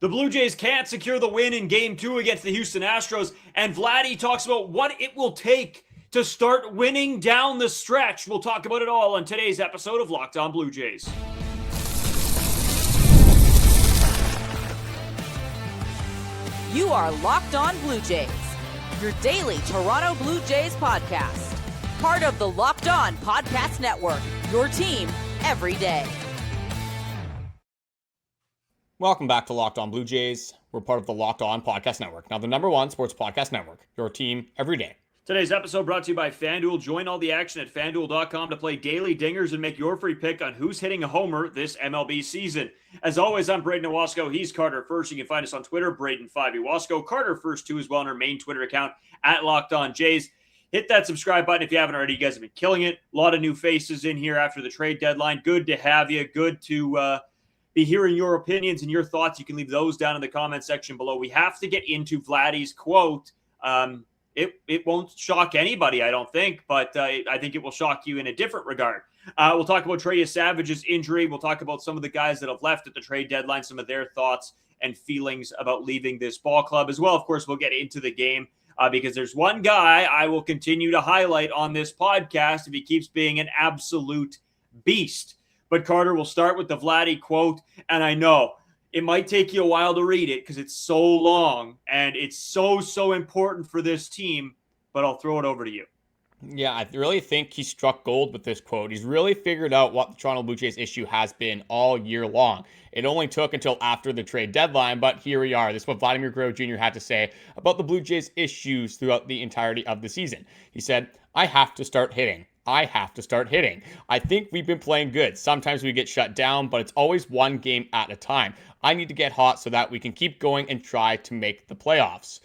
The Blue Jays can't secure the win in Game 2 against the Houston Astros, and Vladdy talks about what it will take to start winning down the stretch. We'll talk about it all on today's episode of Locked On Blue Jays. You are Locked On Blue Jays, your daily Toronto Blue Jays podcast. Part of the Locked On Podcast Network, your team every day. Welcome back to Locked On Blue Jays. We're part of the Locked On Podcast Network. Now, the #1 sports podcast network, your team every day. Today's episode brought to you by FanDuel. Join all the action at FanDuel.com to play daily dingers and make your free pick on who's hitting a homer this MLB season. As always, I'm Braden Owasco. He's Carter First. You can find us on Twitter, Braden5Owasco. Carter First, too, as well on our main Twitter account, at Locked On Jays. Hit that subscribe button if you haven't already. You guys have been killing it. A lot of new faces in here after the trade deadline. Good to have you. Good to be hearing your opinions and your thoughts. You can leave those down in the comment section below. We have to get into Vladdy's quote. It won't shock anybody, I don't think, but I think it will shock you in a different regard. We'll talk about Trey Yesavage's injury. We'll talk about some of the guys that have left at the trade deadline, some of their thoughts and feelings about leaving this ball club as well. Of course, we'll get into the game because there's one guy I will continue to highlight on this podcast if he keeps being an absolute beast. But Carter, will start with the Vladdy quote, and I know it might take you a while to read it because it's so long and it's so important for this team, but I'll throw it over to you. Yeah, I really think he struck gold with this quote. He's really figured out what the Toronto Blue Jays issue has been all year long. It only took until after the trade deadline, but here we are. This is what Vladimir Guerrero Jr. had to say about the Blue Jays' issues throughout the entirety of the season. He said, "I have to start hitting. I have to start hitting. I think we've been playing good. Sometimes we get shut down, but it's always one game at a time. I need to get hot so that we can keep going and try to make the playoffs."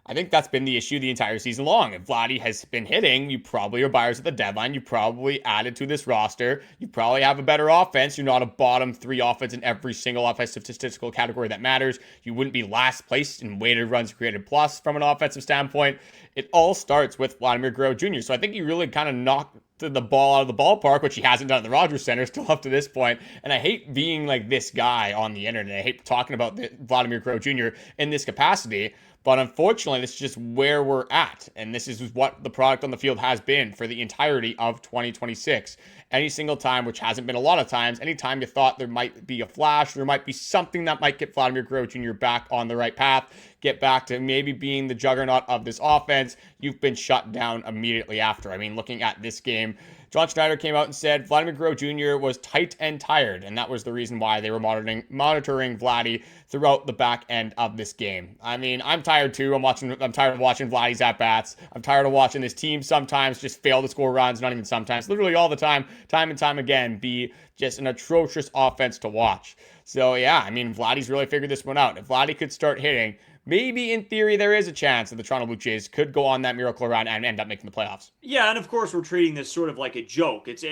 I think that's been the issue the entire season long. If Vladdy has been hitting, you probably are buyers at the deadline. You probably added to this roster. You probably have a better offense. You're not a bottom 3 offense in every single offensive statistical category that matters. You wouldn't be last place in weighted runs created plus from an offensive standpoint. It all starts with Vladimir Guerrero Jr. So I think he really kind of knocked the ball out of the ballpark, which he hasn't done at the Rogers Center still up to this point. And I hate being like this guy on the internet. I hate talking about Vladimir Guerrero Jr. in this capacity. But unfortunately, this is just where we're at. And this is what the product on the field has been for the entirety of 2026. Any single time, which hasn't been a lot of times, anytime you thought there might be a flash, there might be something that might get Vladimir Guerrero Jr. back on the right path, get back to maybe being the juggernaut of this offense, you've been shut down immediately after. I mean, looking at this game, John Schneider came out and said Vladimir Guerrero Jr. was tight and tired, and that was the reason why they were monitoring Vladdy throughout the back end of this game. I mean, I'm tired too. I'm tired of watching Vladdy's at-bats. I'm tired of watching this team sometimes just fail to score runs, not even sometimes, literally all the time and time again, be just an atrocious offense to watch. So yeah, I mean, Vladdy's really figured this one out. If Vladdy could start hitting, maybe in theory there is a chance that the Toronto Blue Jays could go on that miracle run and end up making the playoffs. Yeah, and of course we're treating this sort of like a joke. It's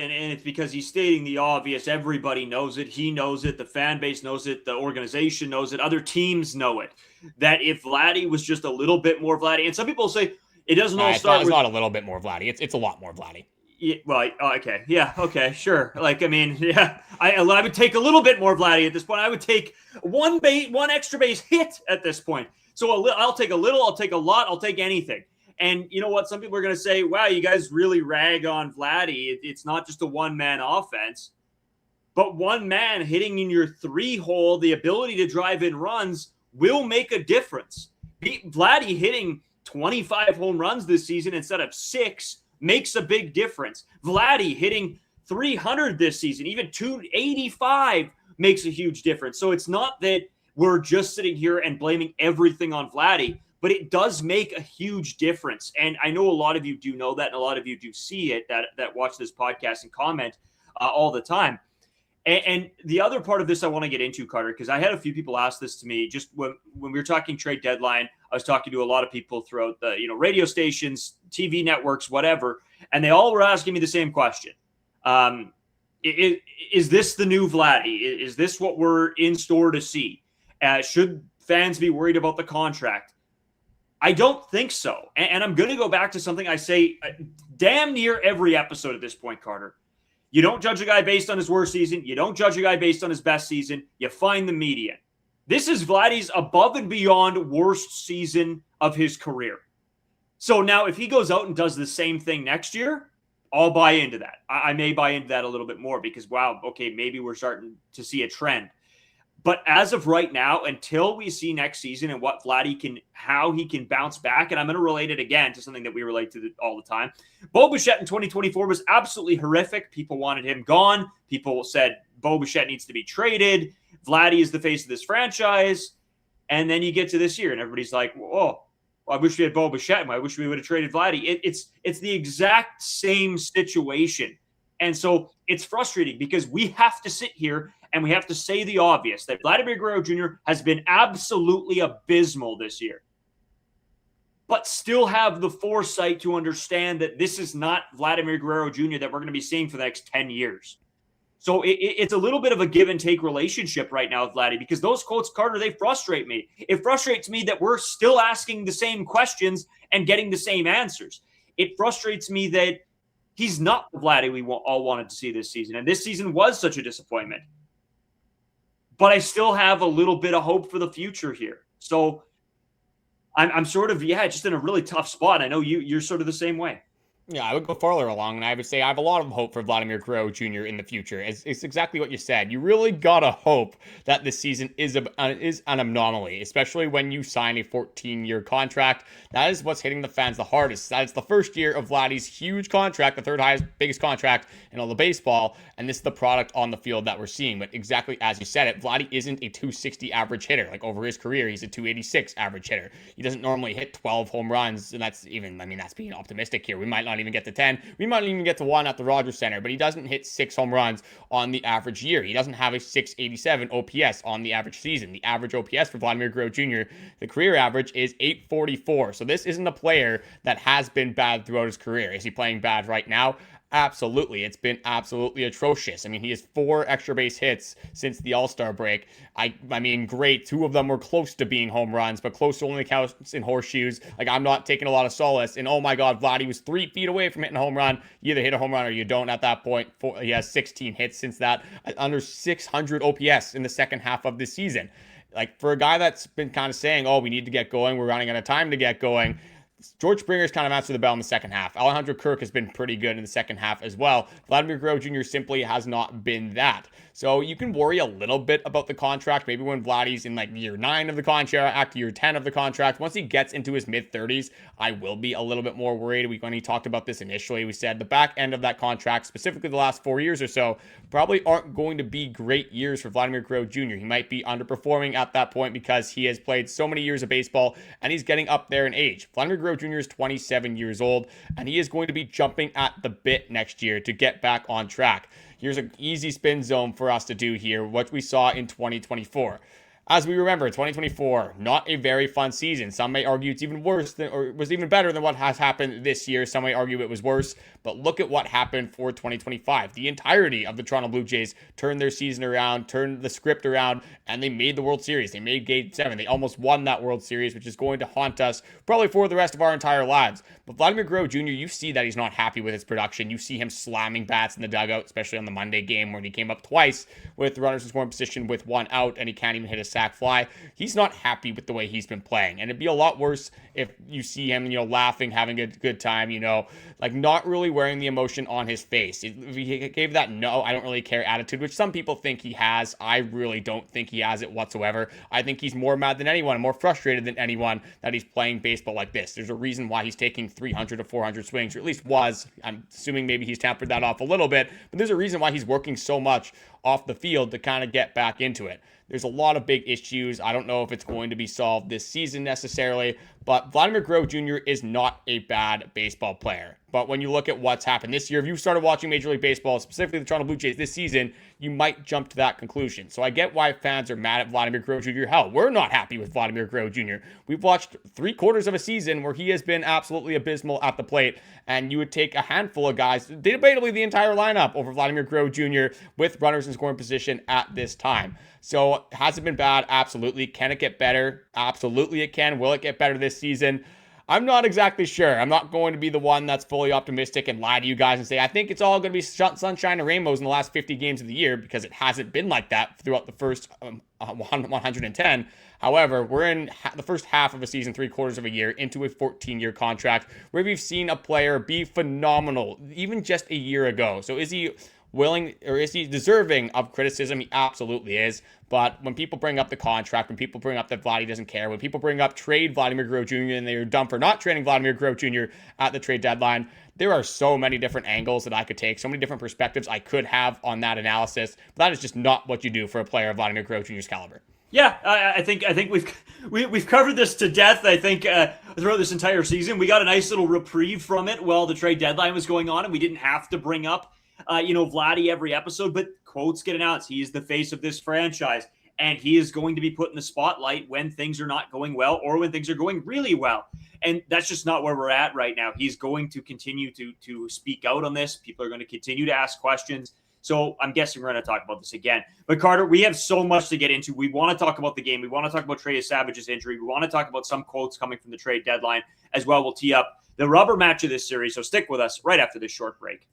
because he's stating the obvious. Everybody knows it. He knows it. The fan base knows it. The organization knows it. Other teams know it. That if Vladdy was just a little bit more Vladdy, and some people say it doesn't all start with... It's not a little bit more Vladdy. It's a lot more Vladdy. Yeah, well, okay. Yeah, okay, sure. Like, I mean, yeah, I would take a little bit more Vladdy at this point. I would take one extra base hit at this point. So I'll take a little, I'll take a lot, I'll take anything. And you know what? Some people are going to say, wow, you guys really rag on Vladdy. It's not just a one-man offense. But one man hitting in your 3-hole, the ability to drive in runs will make a difference. Vladdy hitting 25 home runs this season instead of 6 makes a big difference. Vladdy hitting 300 this season, even 285 makes a huge difference. So it's not that we're just sitting here and blaming everything on Vladdy, but it does make a huge difference. And I know a lot of you do know that, and a lot of you do see it, that watch this podcast and comment all the time. And the other part of this I want to get into, Carter, because I had a few people ask this to me just when we were talking trade deadline. I was talking to a lot of people throughout the radio stations, TV networks, whatever, and they all were asking me the same question. Is this the new Vladdy? Is this what we're in store to see? Should fans be worried about the contract? I don't think so. And I'm going to go back to something I say damn near every episode at this point, Carter. You don't judge a guy based on his worst season. You don't judge a guy based on his best season. You find the median. This is Vladdy's above and beyond worst season of his career. So now if he goes out and does the same thing next year, I'll buy into that. I may buy into that a little bit more because, wow, okay, maybe we're starting to see a trend. But as of right now, until we see next season and what Vladdy how he can bounce back, and I'm going to relate it again to something that we relate to all the time. Bo Bichette in 2024 was absolutely horrific. People wanted him gone. People said Bo Bichette needs to be traded. Vladdy is the face of this franchise. And then you get to this year and everybody's like, oh, I wish we had Bo Bichette. I wish we would have traded Vladdy. It's the exact same situation. And so it's frustrating because we have to sit here and we have to say the obvious that Vladimir Guerrero Jr. has been absolutely abysmal this year, but still have the foresight to understand that this is not Vladimir Guerrero Jr. that we're going to be seeing for the next 10 years. So it's a little bit of a give and take relationship right now with Vladdy because those quotes, Carter, they frustrate me. It frustrates me that we're still asking the same questions and getting the same answers. It frustrates me that he's not the Vladdy we all wanted to see this season. And this season was such a disappointment. But I still have a little bit of hope for the future here. So I'm sort of, just in a really tough spot. I know you're sort of the same way. Yeah, I would go farther along, and I would say I have a lot of hope for Vladimir Guerrero Jr. in the future. It's exactly what you said. You really gotta hope that this season is an anomaly, especially when you sign a 14-year contract. That is what's hitting the fans the hardest. That is the first year of Vladdy's huge contract, the third highest, biggest contract in all of baseball, and this is the product on the field that we're seeing. But exactly as you said it, Vladdy isn't a 260 average hitter. Like over his career, he's a 286 average hitter. He doesn't normally hit 12 home runs, and that's being optimistic here. We might not even get to 10. We might even get to 1 at the Rogers Center, but he doesn't hit 6 home runs on the average year. He doesn't have a 687 OPS on the average season. The average OPS for Vladimir Guerrero Jr., the career average, is 844. So this isn't a player that has been bad throughout his career. Is he playing bad right now? Absolutely. It's been absolutely atrocious. I mean, he has 4 extra base hits since the All-Star break. I mean, great. 2 of them were close to being home runs, but close to only counts in horseshoes. Like, I'm not taking a lot of solace. And oh my God, Vladdy was 3 feet away from hitting a home run. You either hit a home run or you don't at that point. He has 16 hits since that. Under 600 OPS in the second half of this season. Like, for a guy that's been kind of saying, oh, we need to get going, we're running out of time to get going, George Springer's kind of answered the bell in the second half. Alejandro Kirk has been pretty good in the second half as well. Vladimir Guerrero Jr. simply has not been that. So you can worry a little bit about the contract, maybe when Vladdy's in like year 9 of the contract, year 10 of the contract. Once he gets into his mid-30s, I will be a little bit more worried. When he talked about this initially, we said the back end of that contract, specifically the last 4 years or so, probably aren't going to be great years for Vladimir Guerrero Jr. He might be underperforming at that point because he has played so many years of baseball and he's getting up there in age. Vladimir Guerrero Jr. is 27 years old and he is going to be jumping at the bit next year to get back on track. Here's an easy spin zone for us to do here, what we saw in 2024. As we remember, 2024, not a very fun season. Some may argue it's even worse than, or was even better than what has happened this year. Some may argue it was worse, but look at what happened for 2025. The entirety of the Toronto Blue Jays turned their season around, turned the script around, and they made the World Series. They made Game 7. They almost won that World Series, which is going to haunt us probably for the rest of our entire lives. But Vladimir Guerrero Jr., you see that he's not happy with his production. You see him slamming bats in the dugout, especially on the Monday game when he came up twice with the runners in scoring position with 1 out, and he can't even hit a sac fly. He's not happy with the way he's been playing, and it'd be a lot worse if you see him, laughing, having a good time, like not really wearing the emotion on his face. If he gave that no, I don't really care attitude, which some people think he has. I really don't think he has it whatsoever. I think he's more mad than anyone, more frustrated than anyone that he's playing baseball like this. There's a reason why he's taking 300 to 400 swings, or at least was. I'm assuming maybe he's tampered that off a little bit, but there's a reason why he's working so much off the field to kind of get back into it. There's a lot of big issues. I don't know if it's going to be solved this season necessarily, but Vladimir Guerrero Jr. is not a bad baseball player. But when you look at what's happened this year, if you started watching Major League Baseball, specifically the Toronto Blue Jays this season, you might jump to that conclusion. So I get why fans are mad at Vladimir Guerrero Jr. Hell, we're not happy with Vladimir Guerrero Jr. We've watched 3/4 of a season where he has been absolutely abysmal at the plate, and you would take a handful of guys, debatably the entire lineup, over Vladimir Guerrero Jr. with runners in scoring position at this time. So has it been bad? Absolutely. Can it get better? Absolutely it can. Will it get better this season? I'm not exactly sure. I'm not going to be the one that's fully optimistic and lie to you guys and say, I think it's all going to be sunshine and rainbows in the last 50 games of the year, because it hasn't been like that throughout the first 110. However, we're in the first half of a season, 3/4 of a year, into a 14-year contract where we've seen a player be phenomenal even just a year ago. So is he willing, or is he deserving of criticism? He absolutely is. But when people bring up the contract, when people bring up that Vladdy doesn't care, when people bring up trade Vladimir Guerrero Jr. and they're dumb for not trading Vladimir Guerrero Jr. at the trade deadline, there are so many different angles that I could take, so many different perspectives I could have on that analysis. But that is just not what you do for a player of Vladimir Guerrero Jr.'s caliber. Yeah, I think we've covered this to death. I think throughout this entire season, we got a nice little reprieve from it while the trade deadline was going on, and we didn't have to bring up Vladdy every episode. But quotes get announced. He is the face of this franchise, and he is going to be put in the spotlight when things are not going well or when things are going really well. And that's just not where we're at right now. He's going to continue to speak out on this. People are going to continue to ask questions. So I'm guessing we're going to talk about this again. But Carter, we have so much to get into. We want to talk about the game. We want to talk about Trey Yesavage's injury. We want to talk about some quotes coming from the trade deadline as well. We'll tee up the rubber match of this series. So stick with us right after this short break.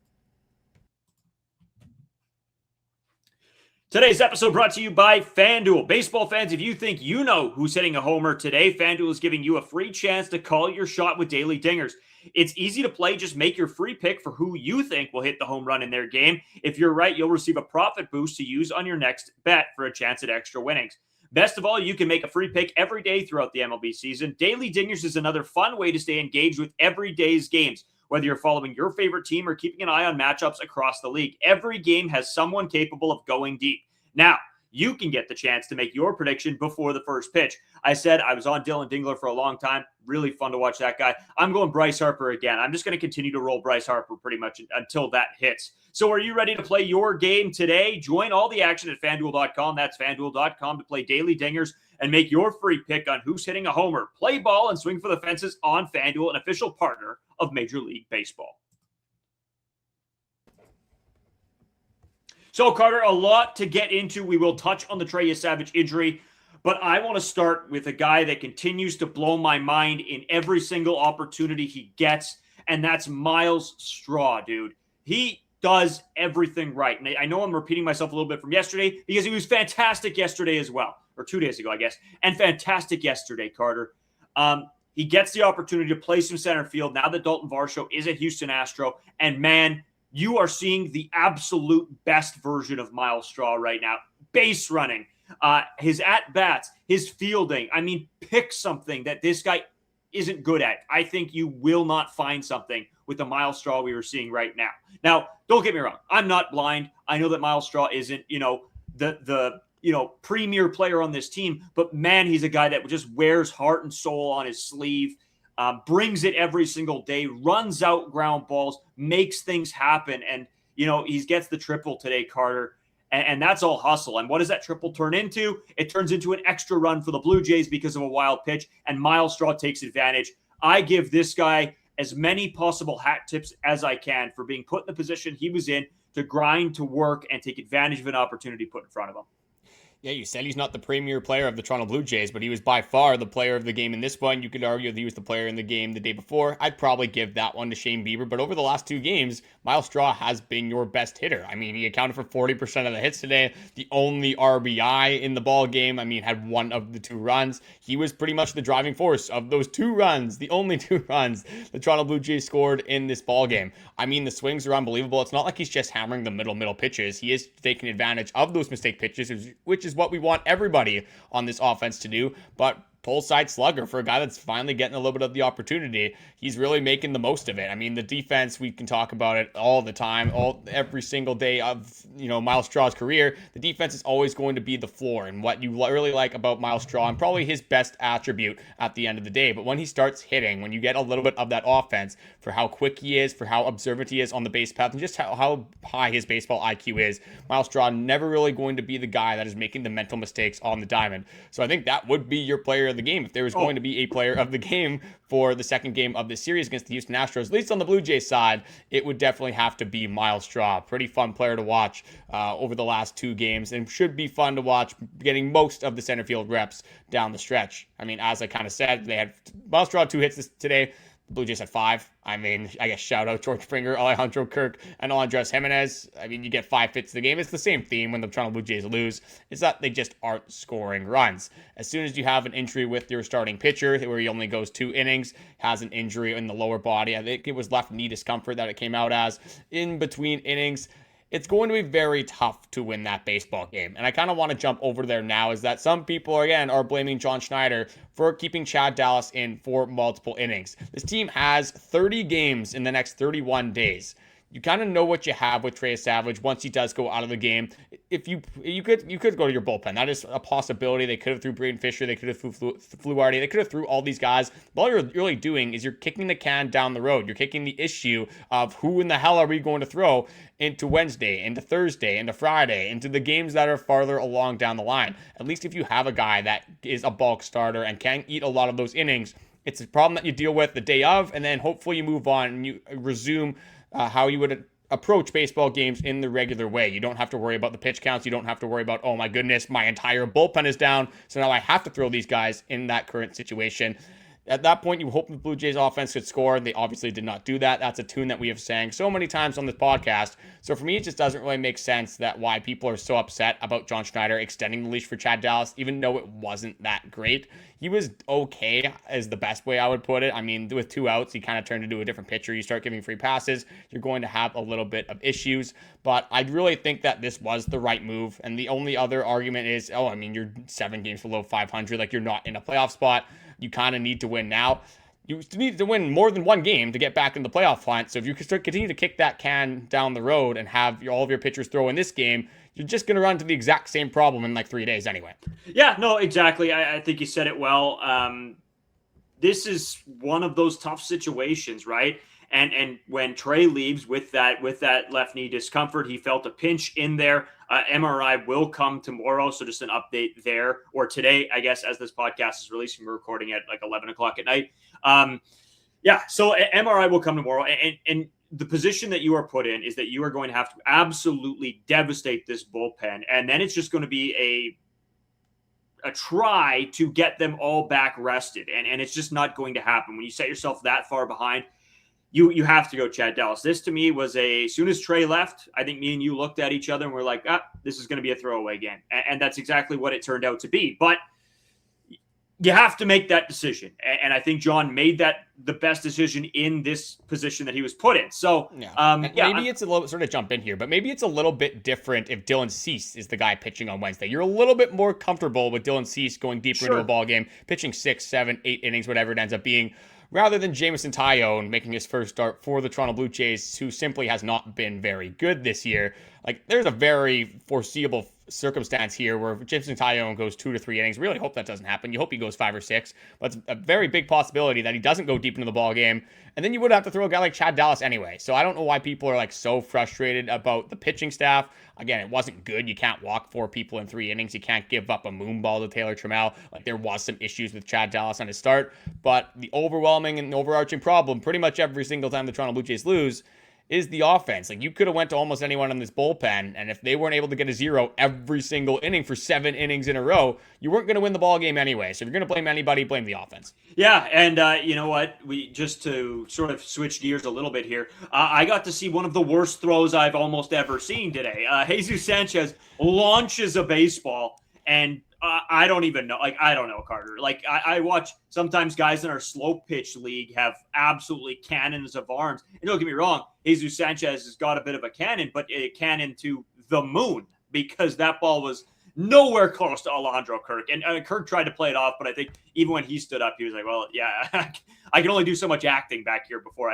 Today's episode brought to you by FanDuel. Baseball fans, if you think you know who's hitting a homer today, FanDuel is giving you a free chance to call your shot with daily dingers. It's easy to play. Just make your free pick for who you think will hit the home run in their game. If you're right, you'll receive a profit boost to use on your next bet for a chance at extra winnings. Best of all, you can make a free pick every day throughout the MLB season. Daily Dingers is another fun way to stay engaged with every day's games. Whether you're following your favorite team or keeping an eye on matchups across the league, every game has someone capable of going deep. Now, you can get the chance to make your prediction before the first pitch. I said I was on Dylan Dingler for a long time. Really fun to watch that guy. I'm going Bryce Harper again. I'm just going to continue to roll Bryce Harper pretty much until that hits. So are you ready to play your game today? Join all the action at FanDuel.com. That's FanDuel.com to play Daily Dingers and make your free pick on who's hitting a homer. Play ball and swing for the fences on FanDuel, an official partner of Major League Baseball. So, Carter, a lot to get into. We will touch on the Trey Yesavage injury, but I want to start with a guy that continues to blow my mind in every single opportunity he gets, and that's Myles Straw, dude. He does everything right. And I know I'm repeating myself a little bit from yesterday because he was fantastic yesterday as well, or 2 days ago, I guess, and fantastic yesterday, Carter. He gets the opportunity to play some center field now that Dalton Varsho is a Houston Astro, and man, you are seeing the absolute best version of Myles Straw right now. Base running, his at-bats, his fielding. I mean, pick something that this guy isn't good at. I think you will not find something with the Myles Straw we are seeing right now. Now, don't get me wrong. I'm not blind. I know that Myles Straw isn't, the premier player on this team, but man, he's a guy that just wears heart and soul on his sleeve. Brings it every single day, runs out ground balls, makes things happen. And, he gets the triple today, Carter. And that's all hustle. And what does that triple turn into? It turns into an extra run for the Blue Jays because of a wild pitch. And Myles Straw takes advantage. I give this guy as many possible hat tips as I can for being put in the position he was in to grind, to work, and take advantage of an opportunity put in front of him. Yeah, you said he's not the premier player of the Toronto Blue Jays, but he was by far the player of the game in this one. You could argue that he was the player in the game the day before. I'd probably give that one to Shane Bieber, but over the last 2 games, Myles Straw has been your best hitter. I mean, he accounted for 40% of the hits today, the only RBI in the ball game. I mean, had 1 of the 2 runs. He was pretty much the driving force of those 2 runs, the only 2 runs the Toronto Blue Jays scored in this ball game. I mean, the swings are unbelievable. It's not like he's just hammering the middle pitches. He is taking advantage of those mistake pitches, which is what we want everybody on this offense to do. But pull side slugger for a guy that's finally getting a little bit of the opportunity. He's really making the most of it. I mean, the defense, we can talk about it all the time, every single day of, Myles Straw's career. The defense is always going to be the floor, and what you really like about Myles Straw, and probably his best attribute at the end of the day. But when he starts hitting, when you get a little bit of that offense, for how quick he is, for how observant he is on the base path, and just how high his baseball IQ is, Myles Straw never really going to be the guy that is making the mental mistakes on the diamond. So I think that would be your player of the game. If there was going to be a player of the game for the second game of this series against the Houston Astros, at least on the Blue Jays side, it would definitely have to be Miles Straw. Pretty fun player to watch over the last 2 games, and should be fun to watch getting most of the center field reps down the stretch. I mean, as I kind of said, they had Miles Straw 2 hits today. The Blue Jays had 5. I mean, I guess shout out George Springer, Alejandro Kirk, and Andres Jimenez. I mean, you get 5 hits in the game. It's the same theme when the Toronto Blue Jays lose. It's that they just aren't scoring runs. As soon as you have an injury with your starting pitcher, where he only goes 2 innings, has an injury in the lower body, I think it was left knee discomfort that it came out as, in between innings, it's going to be very tough to win that baseball game. And I kind of want to jump over there now, is that some people, again, are blaming John Schneider for keeping Chad Dallas in for multiple innings. This team has 30 games in the next 31 days. You kind of know what you have with Trey Yesavage once he does go out of the game. If you could go to your bullpen. That is a possibility. They could have threw Braden Fisher. They could have threw Fluharty. They could have threw all these guys. But all you're really doing is you're kicking the can down the road. You're kicking the issue of who in the hell are we going to throw into Wednesday, into Thursday, into Friday, into the games that are farther along down the line. At least if you have a guy that is a bulk starter and can eat a lot of those innings, it's a problem that you deal with the day of, and then hopefully you move on and you resume how you would approach baseball games in the regular way. You don't have to worry about the pitch counts. You don't have to worry about, oh my goodness, my entire bullpen is down, so now I have to throw these guys in that current situation. At that point, you hope the Blue Jays offense could score. They obviously did not do that. That's a tune that we have sang so many times on this podcast. So for me, it just doesn't really make sense that why people are so upset about John Schneider extending the leash for Chad Dallas, even though it wasn't that great. He was okay, is the best way I would put it. I mean, with 2 outs, he kind of turned into a different pitcher. You start giving free passes, you're going to have a little bit of issues. But I really think that this was the right move. And the only other argument is, oh, I mean, you're 7 games below 500. Like, you're not in a playoff spot. You kind of need to win now. You need to win more than 1 game to get back in the playoff hunt. So if you continue to kick that can down the road and have all of your pitchers throw in this game, you're just going to run into the exact same problem in like 3 days anyway. Yeah, no, exactly. I think you said it well. This is one of those tough situations, right? And when Trey leaves with that left knee discomfort, he felt a pinch in there. MRI will come tomorrow, so just an update there, or today, I guess, as this podcast is releasing. We're recording at like 11 o'clock at night. So MRI will come tomorrow, and the position that you are put in is that you are going to have to absolutely devastate this bullpen, and then it's just going to be a try to get them all back rested, and it's just not going to happen. When you set yourself that far behind, you have to go Chad Dallas. This to me was as soon as Trey left, I think me and you looked at each other and we're like, this is going to be a throwaway game. And that's exactly what it turned out to be. But you have to make that decision. And I think John made that the best decision in this position that he was put in. So maybe it's a little, sort of jump in here, but maybe it's a little bit different if Dylan Cease is the guy pitching on Wednesday. You're a little bit more comfortable with Dylan Cease going deeper into a ball game, pitching 6, 7, 8 innings, whatever it ends up being, rather than Jameson Taillon making his first start for the Toronto Blue Jays, who simply has not been very good this year. Like, there's a very foreseeable circumstance here where Jameson Taillon goes 2 to 3 innings. Really hope that doesn't happen. You hope he goes 5 or 6, but it's a very big possibility that he doesn't go deep into the ball game. And then you would have to throw a guy like Chad Dallas anyway. So I don't know why people are like so frustrated about the pitching staff. Again, it wasn't good. You can't walk 4 people in 3 innings. You can't give up a moon ball to Taylor Trammell. Like, there was some issues with Chad Dallas on his start, but the overwhelming and overarching problem pretty much every single time the Toronto Blue Jays lose is the offense. Like, you could have went to almost anyone in this bullpen, and if they weren't able to get a 0 every single inning for 7 innings in a row, you weren't going to win the ball game anyway. So if you're going to blame anybody, blame the offense. Yeah, and you know what? We just to sort of switch gears a little bit here, I got to see one of the worst throws I've almost ever seen today. Jesus Sanchez launches a baseball, and I don't even know. Like, I don't know, Carter. Like, I watch sometimes guys in our slow pitch league have absolutely cannons of arms. And don't get me wrong, Jesus Sanchez has got a bit of a cannon, but a cannon to the moon, because that ball was nowhere close to Alejandro Kirk. And Kirk tried to play it off, but I think even when he stood up, he was like, well, yeah, I can only do so much acting back here before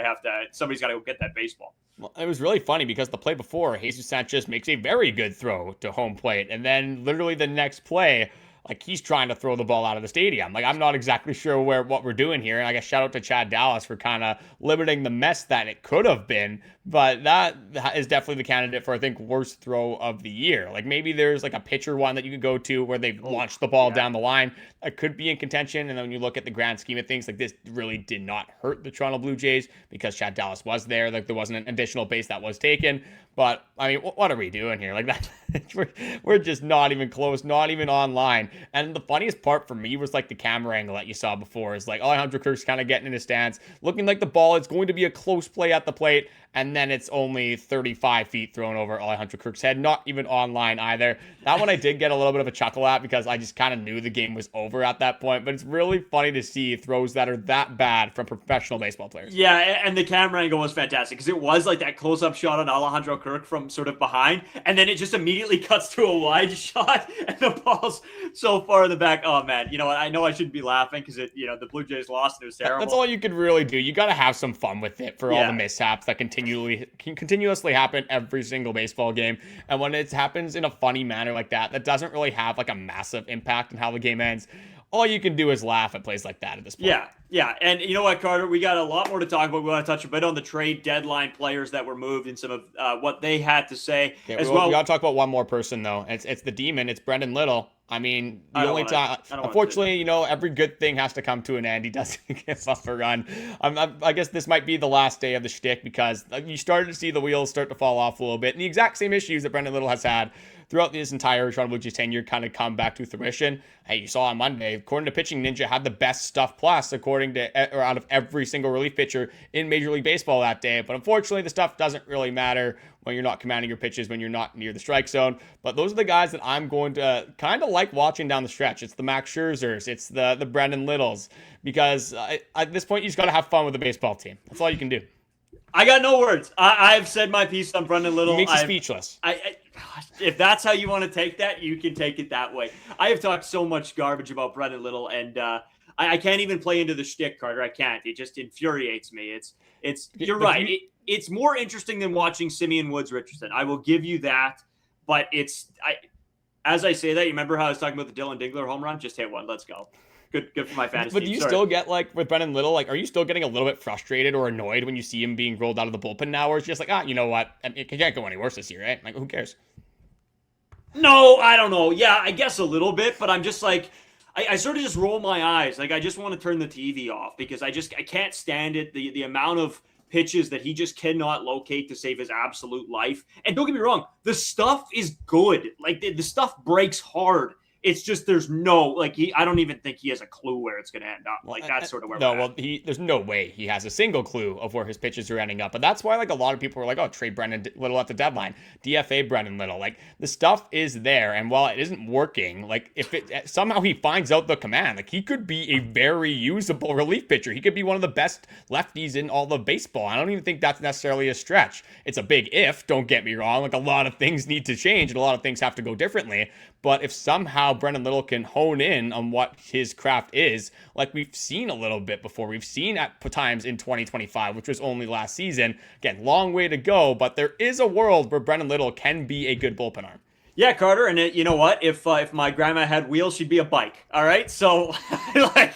somebody's got to go get that baseball. Well, it was really funny because the play before, Jesus Sanchez makes a very good throw to home plate. And then literally the next play, like he's trying to throw the ball out of the stadium. Like, I'm not exactly sure what we're doing here. And I guess shout out to Chad Dallas for kind of limiting the mess that it could have been. But that is definitely the candidate for, I think, worst throw of the year. Like, maybe there's like a pitcher one that you could go to where they've launched the ball down the line. That could be in contention. And then when you look at the grand scheme of things, like this really did not hurt the Toronto Blue Jays because Chad Dallas was there. Like, there wasn't an additional base that was taken. But I mean, what are we doing here? Like that, we're just not even close, not even online. And the funniest part for me was like the camera angle that you saw before is like Alejandro Kirk's kind of getting in his stance, looking like the ball is going to be a close play at the plate. And then it's only 35 feet thrown over Alejandro Kirk's head, not even online either. That one I did get a little bit of a chuckle at because I just kind of knew the game was over at that point. But it's really funny to see throws that are that bad from professional baseball players. Yeah, and the camera angle was fantastic because it was like that close-up shot on Alejandro Kirk from sort of behind, and then it just immediately cuts to a wide shot, and the ball's so far in the back. Oh, man, you know what? I know I shouldn't be laughing because the Blue Jays lost and it was terrible. That's all you could really do. You got to have some fun with it for all the mishaps that continuously happen every single baseball game. And when it happens in a funny manner like that doesn't really have like a massive impact on how the game ends. All you can do is laugh at plays like that at this point. Yeah. And you know what, Carter? We got a lot more to talk about. We want to touch a bit on the trade deadline players that were moved and some of what they had to say as well. We got to talk about one more person, though. It's the demon. It's Brendan Little. I mean, the only time, unfortunately, every good thing has to come to an end. He doesn't give up a run. I guess this might be the last day of the shtick because you started to see the wheels start to fall off a little bit. And the exact same issues that Brendan Little has had throughout this entire Toronto Blue Jays tenure kind of come back to fruition. Hey, you saw on Monday, according to Pitching Ninja, had the best stuff plus out of every single relief pitcher in Major League Baseball that day. But unfortunately, the stuff doesn't really matter when you're not commanding your pitches, when you're not near the strike zone. But those are the guys that I'm going to kind of like watching down the stretch. It's the Max Scherzers, it's the Brendan Littles, because at this point, you just got to have fun with the baseball team. That's all you can do. I got no words. I've said my piece on Brendan Little. He makes you speechless. If that's how you want to take that, you can take it that way. I have talked so much garbage about Brendan Little, and I can't even play into the shtick, Carter. I can't. It just infuriates me. You're right. It's more interesting than watching Simeon Woods Richardson. I will give you that, but as I say that, you remember how I was talking about the Dylan Dingler home run? Just hit one. Let's go. Good for my fantasy. But do you still get, like, with Brendan Little, like, are you still getting a little bit frustrated or annoyed when you see him being rolled out of the bullpen now? Or it's just like, you know what? It can't go any worse this year, right? Like, who cares? No, I don't know. Yeah, I guess a little bit, but I'm just like, I sort of just roll my eyes. Like, I just want to turn the TV off because I can't stand it. The amount of pitches that he just cannot locate to save his absolute life. And don't get me wrong, the stuff is good. Like, the stuff breaks hard. It's just there's no, like, I don't even think he has a clue where it's going to end up. Like, that's sort of where we're at. There's no way he has a single clue of where his pitches are ending up. But that's why, like, a lot of people were like, trade Brendan Little at the deadline. DFA Brendan Little. Like, the stuff is there. And while it isn't working, like, if it somehow he finds out the command, like, he could be a very usable relief pitcher. He could be one of the best lefties in all of baseball. I don't even think that's necessarily a stretch. It's a big if, don't get me wrong. Like, a lot of things need to change and a lot of things have to go differently. But if somehow Brendan Little can hone in on what his craft is, like we've seen a little bit before, we've seen at times in 2025, which was only last season. Again, long way to go, but there is a world where Brendan Little can be a good bullpen arm. Yeah, Carter, and you know what? If my grandma had wheels, she'd be a bike. All right, so like,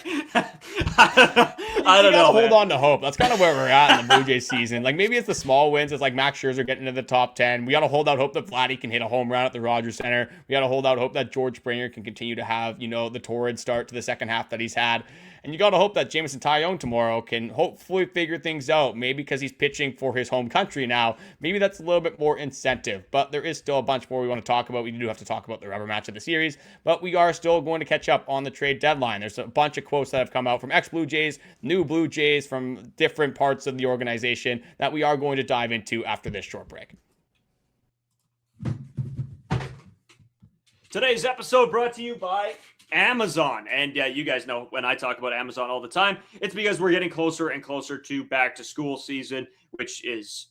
I don't know. Hold on to hope. That's kind of where we're at in the Blue Jays season. Like maybe it's the small wins. It's like Max Scherzer getting into the top 10. We got to hold out hope that Vladdy can hit a home run at the Rogers Center. We got to hold out hope that George Springer can continue to have the torrid start to the second half that he's had. And you got to hope that Jameson Taillon tomorrow can hopefully figure things out. Maybe because he's pitching for his home country now. Maybe that's a little bit more incentive. But there is still a bunch more we want to talk about. We do have to talk about the rubber match of the series. But we are still going to catch up on the trade deadline. There's a bunch of quotes that have come out from ex-Blue Jays, new Blue Jays, from different parts of the organization that we are going to dive into after this short break. Today's episode brought to you by Amazon. And you guys know when I talk about Amazon all the time, it's because we're getting closer and closer to back to school season, which is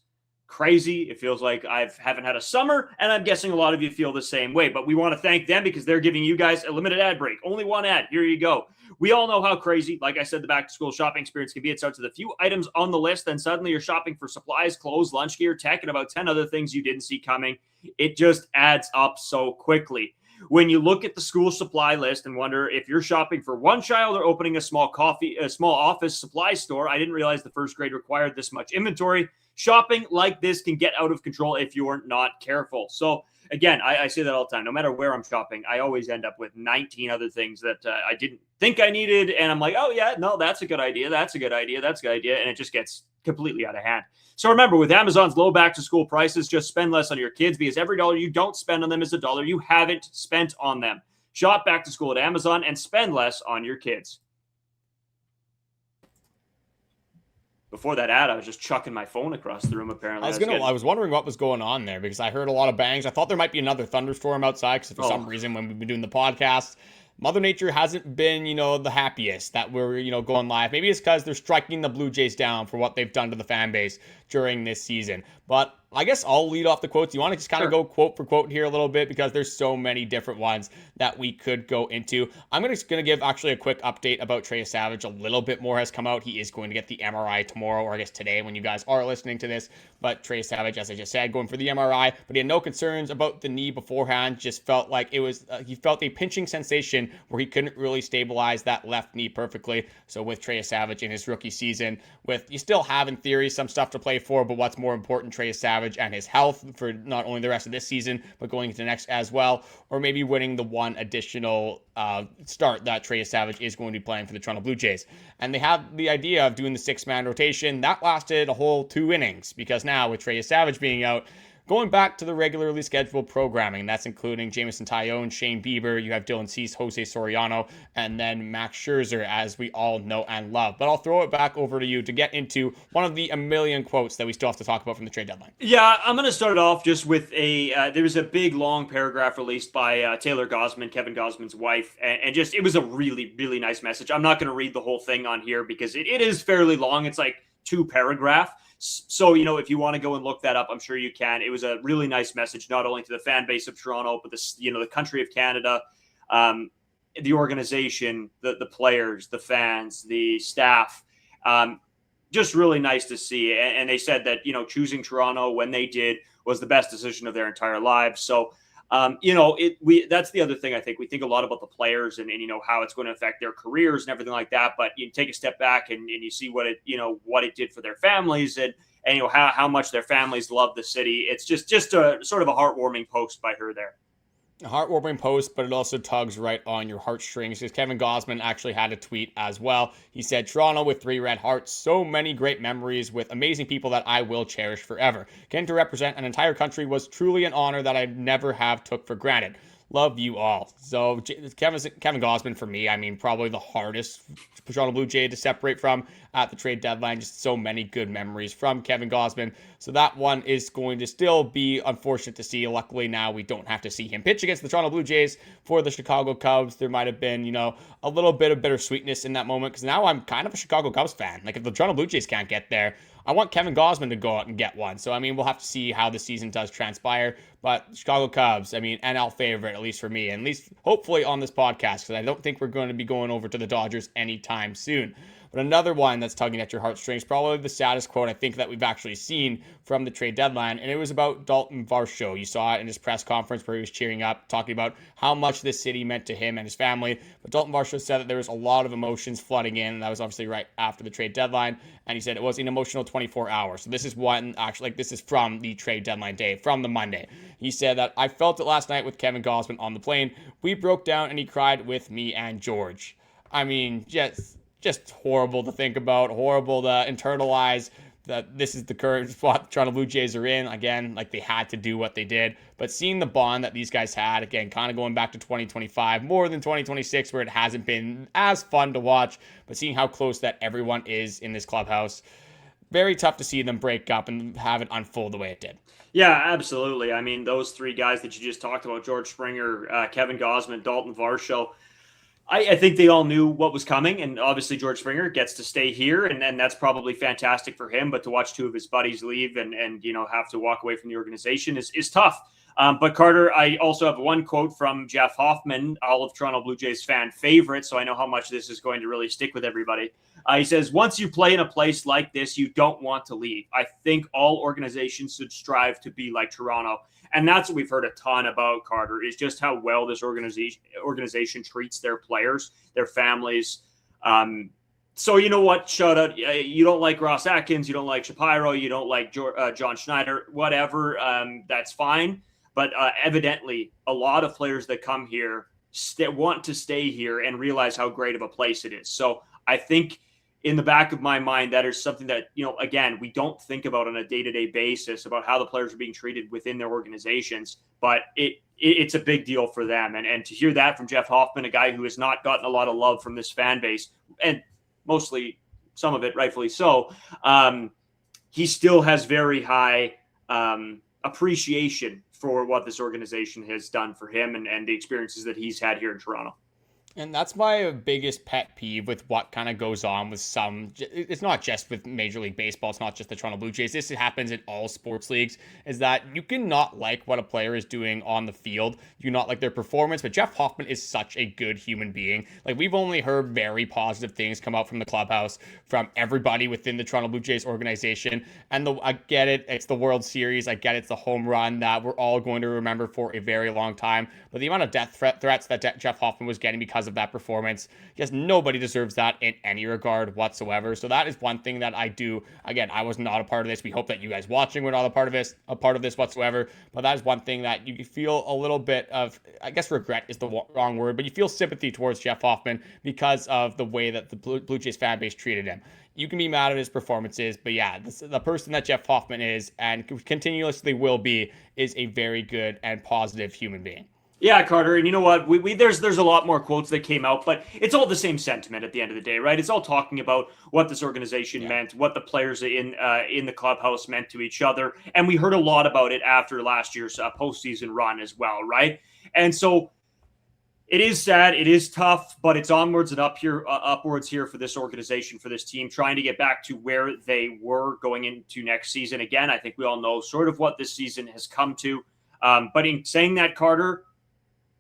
crazy. It feels like I haven't had a summer, and I'm guessing a lot of you feel the same way. But we want to thank them because they're giving you guys a limited ad break. Only one ad. Here you go. We all know how crazy, like I said, the back-to-school shopping experience can be. It starts with a few items on the list, then suddenly you're shopping for supplies, clothes, lunch gear, tech, and about 10 other things you didn't see coming. It just adds up so quickly. when you look at the school supply list and wonder if you're shopping for one child or opening a small office supply store, I didn't realize the first grade required this much inventory. Shopping like this can get out of control if you're not careful. So again, I say that all the time. No matter where I'm shopping, I always end up with 19 other things that I didn't think I needed. And I'm like, oh yeah, no, that's a good idea. That's a good idea. That's a good idea. And it just gets completely out of hand. So remember, with Amazon's low back to school prices, just spend less on your kids, because every dollar you don't spend on them is a dollar you haven't spent on them. Shop back to school at Amazon and spend less on your kids. Before that ad, I was just chucking my phone across the room, apparently. I was wondering what was going on there, because I heard a lot of bangs. I thought there might be another thunderstorm outside, because for some reason when we've been doing the podcast, Mother Nature hasn't been, the happiest that we're, going live. Maybe it's because they're striking the Blue Jays down for what they've done to the fan base during this season. But I guess I'll lead off the quotes. You want to just kind of go quote for quote here a little bit, because there's so many different ones that we could go into. I'm just going to give actually a quick update about Trey Yesavage. A little bit more has come out. He is going to get the MRI tomorrow, or I guess today when you guys are listening to this. But Trey Yesavage, as I just said, going for the MRI, but he had no concerns about the knee beforehand. Just felt like it was, he felt a pinching sensation where he couldn't really stabilize that left knee perfectly. So with Trey Yesavage in his rookie season, you still have in theory some stuff to play for, but what's more important, Trey Yesavage and his health for not only the rest of this season, but going into next as well, or maybe winning the one additional start that Trey Yesavage is going to be playing for the Toronto Blue Jays. And they have the idea of doing the 6-man rotation. That lasted a whole 2 innings, because now with Trey Yesavage being out, going back to the regularly scheduled programming, that's including Jameson Taillon, Shane Bieber, you have Dylan Cease, Jose Soriano, and then Max Scherzer, as we all know and love. But I'll throw it back over to you to get into one of the a million quotes that we still have to talk about from the trade deadline. Yeah, I'm going to start off just with there was a big, long paragraph released by Taylor Gosman, Kevin Gosman's wife, and just, it was a really, really nice message. I'm not going to read the whole thing on here, because it is fairly long. It's like 2 paragraphs. So, if you want to go and look that up, I'm sure you can. It was a really nice message, not only to the fan base of Toronto, but the country of Canada, the organization, the players, the fans, the staff. Just really nice to see. And they said that, choosing Toronto when they did was the best decision of their entire lives. So, that's the other thing. I think we think a lot about the players and how it's going to affect their careers and everything like that. But you take a step back and you see what it did for their families and how much their families love the city. It's just a sort of a heartwarming post by her there. A heartwarming post, but it also tugs right on your heartstrings, because Kevin Gosman actually had a tweet as well. He said, "Toronto with 3 red hearts, so many great memories with amazing people that I will cherish forever. Getting to represent an entire country was truly an honor that I never have took for granted. Love you all." So Kevin Gosman, for me, probably the hardest Toronto Blue Jay to separate from at the trade deadline. Just so many good memories from Kevin Gosman. So that one is going to still be unfortunate to see. Luckily now we don't have to see him pitch against the Toronto Blue Jays for the Chicago Cubs. There might have been, a little bit of bittersweetness in that moment, because now I'm kind of a Chicago Cubs fan. Like, if the Toronto Blue Jays can't get there, I want Kevin Gosman to go out and get one. So, we'll have to see how the season does transpire. But Chicago Cubs, NL favorite, at least for me, and at least hopefully on this podcast, because I don't think we're going to be going over to the Dodgers anytime soon. But another one that's tugging at your heartstrings, probably the saddest quote I think that we've actually seen from the trade deadline, and it was about Dalton Varsho. You saw it in his press conference where he was cheering up, talking about how much this city meant to him and his family. But Dalton Varsho said that there was a lot of emotions flooding in, and that was obviously right after the trade deadline. And he said it was an emotional 24 hours. So this is one, actually, this is from the trade deadline day, from the Monday. He said that, "I felt it last night with Kevin Gosman on the plane. We broke down and he cried with me and George." Just horrible to think about, horrible to internalize that this is the current spot the Toronto Blue Jays are in. Again, like, they had to do what they did. But seeing the bond that these guys had, again, kind of going back to 2025, more than 2026, where it hasn't been as fun to watch, but seeing how close that everyone is in this clubhouse, very tough to see them break up and have it unfold the way it did. Yeah, absolutely. Those 3 guys that you just talked about, George Springer, Kevin Gosman, Dalton Varsho, I think they all knew what was coming, and obviously George Springer gets to stay here, and that's probably fantastic for him. But to watch 2 of his buddies leave and have to walk away from the organization is tough. But Carter, I also have one quote from Jeff Hoffman, all of Toronto Blue Jays fan favorite, so I know how much this is going to really stick with everybody. He says, once you play in a place like this, you don't want to leave. I think all organizations should strive to be like Toronto. And that's what we've heard a ton about, Carter, is just how well this organization treats their players, their families. So you know what? Shout out. You don't like Ross Atkins. You don't like Shapiro. You don't like John Schneider. Whatever. That's fine. But evidently, a lot of players that come here want to stay here and realize how great of a place it is. So I think in the back of my mind, that is something that, again, we don't think about on a day-to-day basis about how the players are being treated within their organizations. But it's a big deal for them. And to hear that from Jeff Hoffman, a guy who has not gotten a lot of love from this fan base, and mostly some of it rightfully so, he still has very high appreciation for what this organization has done for him and the experiences that he's had here in Toronto. And that's my biggest pet peeve with what kind of goes on with some, it's not just with Major League Baseball, it's not just the Toronto Blue Jays, this happens in all sports leagues, is that you can not like what a player is doing on the field, you can not like their performance, but Jeff Hoffman is such a good human being. Like, we've only heard very positive things come out from the clubhouse, from everybody within the Toronto Blue Jays organization, and I get it, it's the World Series, I get it's the home run that we're all going to remember for a very long time, but the amount of death threats that Jeff Hoffman was getting because of that performance, yes, nobody deserves that in any regard whatsoever. So that is one thing that I do. Again, I was not a part of this. We hope that you guys watching were not a part of this whatsoever. But that is one thing that you feel a little bit of, I guess regret is the wrong word, but you feel sympathy towards Jeff Hoffman because of the way that the Blue Jays fan base treated him. You can be mad at his performances, but yeah, the person that Jeff Hoffman is and continuously will be is a very good and positive human being. Yeah, Carter, and you know what? There's a lot more quotes that came out, but it's all the same sentiment at the end of the day, right? It's all talking about what this organization meant, what the players in the clubhouse meant to each other, and we heard a lot about it after last year's postseason run as well, right? And so it is sad, it is tough, but it's onwards and upwards here for this organization, for this team, trying to get back to where they were going into next season. Again, I think we all know sort of what this season has come to, but in saying that, Carter,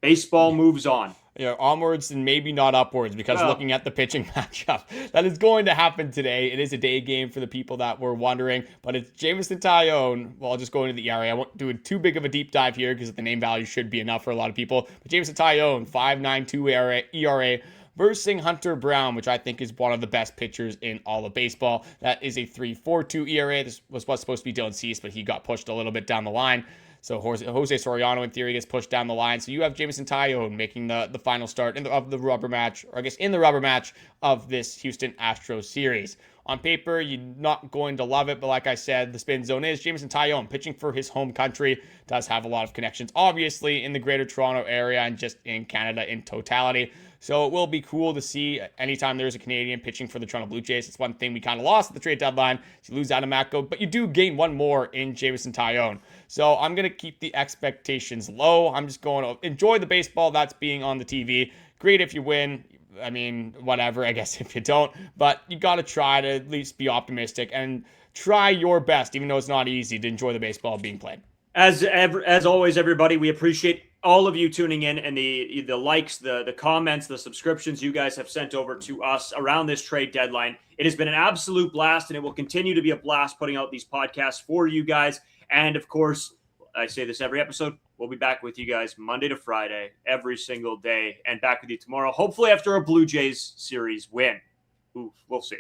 baseball moves on. Yeah, onwards and maybe not upwards, because looking at the pitching matchup that is going to happen today, it is a day game for the people that were wondering, but it's Jameson Taillon. Well, I'll just go into the ERA. I won't do too big of a deep dive here because the name value should be enough for a lot of people. But Jameson Taillon, 5.92 ERA versus Hunter Brown, which I think is one of the best pitchers in all of baseball. That is a 3.42 ERA. This was supposed to be Dylan Cease, but he got pushed a little bit down the line. So Jose Soriano, in theory, gets pushed down the line. So you have Jameson Taillon making the final start of the rubber match, or I guess in the rubber match of this Houston Astros series. On paper, you're not going to love it, but like I said, the spin zone is Jameson Taillon pitching for his home country, does have a lot of connections, obviously, in the greater Toronto area and just in Canada in totality. So it will be cool to see anytime there's a Canadian pitching for the Toronto Blue Jays. It's one thing we kind of lost at the trade deadline. You lose Adam Matko, but you do gain one more in Jameson Taillon. So I'm going to keep the expectations low. I'm just going to enjoy the baseball that's being on the TV. Great if you win. I mean, whatever, I guess, if you don't. But you got to try to at least be optimistic and try your best, even though it's not easy, to enjoy the baseball being played. As always, everybody, we appreciate all of you tuning in and the likes, the comments, the subscriptions you guys have sent over to us around this trade deadline. It has been an absolute blast, and it will continue to be a blast putting out these podcasts for you guys. And, of course, I say this every episode, we'll be back with you guys Monday to Friday, every single day, and back with you tomorrow, hopefully after a Blue Jays series win. Ooh, we'll see.